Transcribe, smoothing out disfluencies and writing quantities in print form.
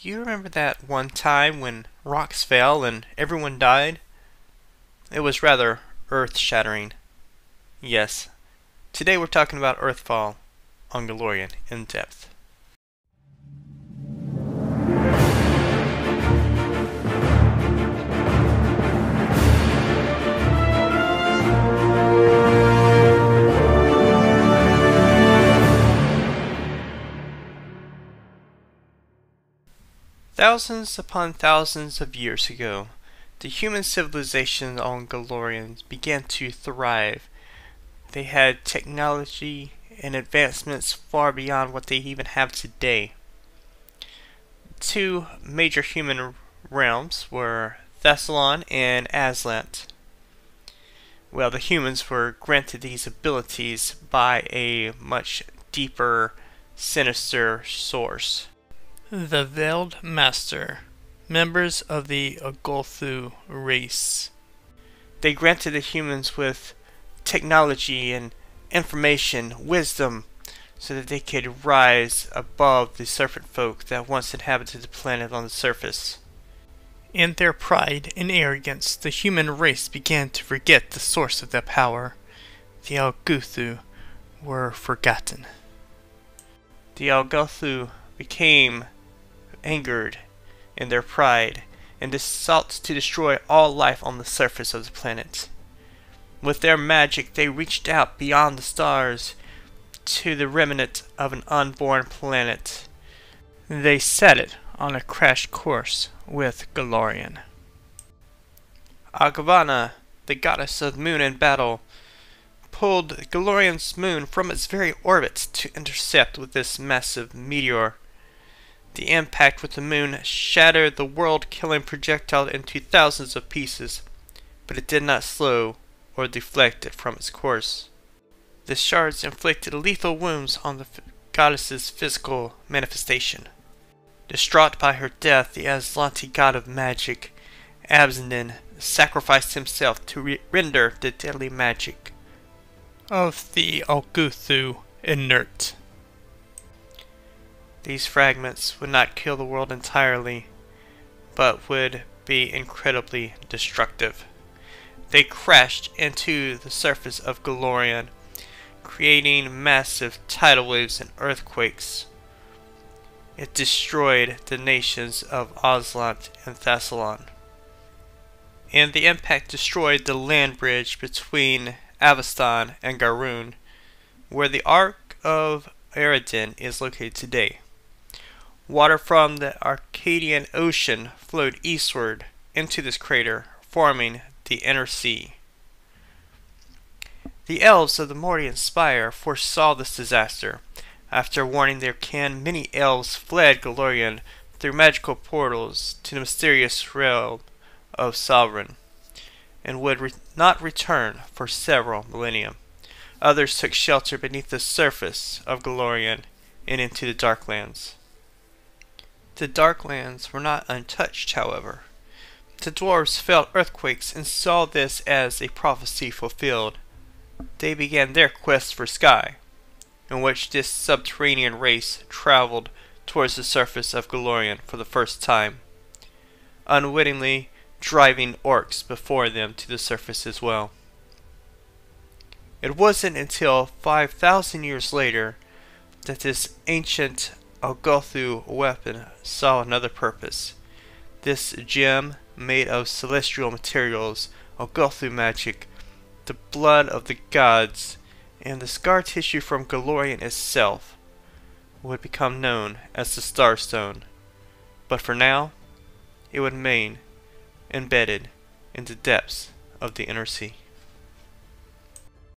you remember that one time when rocks fell and everyone died? It was rather earth-shattering. Yes, today we're talking about Earthfall on Golarion in depth. Thousands upon thousands of years ago, the human civilization on Golarion began to thrive. They had technology and advancements far beyond what they even have today. Two major human realms were Thessalon and Aslant. Well, the humans were granted these abilities by a much deeper, sinister source. The Veiled Master, members of the Ogolthu race. They granted the humans with technology and information, wisdom, so that they could rise above the serpent folk that once inhabited the planet on the surface. In their pride and arrogance, the human race began to forget the source of their power. The Ogolthu were forgotten. The Ogolthu became angered in their pride and sought to destroy all life on the surface of the planet. With their magic, they reached out beyond the stars to the remnant of an unborn planet. They set it on a crash course with Golarion. Agavana, the goddess of moon and battle, pulled Golorion's moon from its very orbit to intercept with this massive meteor. The impact with the moon shattered the world-killing projectile into thousands of pieces, but it did not slow or deflect it from its course. The shards inflicted lethal wounds on the goddess's physical manifestation. Distraught by her death, the Aslanti god of magic, Abzendon, sacrificed himself to render the deadly magic of the Ogolthu inert. These fragments would not kill the world entirely, but would be incredibly destructive. They crashed into the surface of Golarion, creating massive tidal waves and earthquakes. It destroyed the nations of Aslant and Thessalon. And the impact destroyed the land bridge between Avestan and Garun, where the Ark of Eredin is located today. Water from the Arcadian Ocean flowed eastward into this crater, forming the Inner Sea. The elves of the Mordian Spire foresaw this disaster. After warning their kin, many elves fled Golarion through magical portals to the mysterious realm of Sovereign, and would not return for several millennia. Others took shelter beneath the surface of Golarion and into the Darklands. The Darklands were not untouched, however. The dwarves felt earthquakes and saw this as a prophecy fulfilled. They began their quest for Sky, in which this subterranean race traveled towards the surface of Golarion for the first time, unwittingly driving orcs before them to the surface as well. It wasn't until 5,000 years later that this ancient Ogolthu weapon saw another purpose. This gem, made of celestial materials, Ogolthu magic, the blood of the gods, and the scar tissue from Golarion itself, would become known as the Starstone. But for now, it would remain embedded in the depths of the Inner Sea.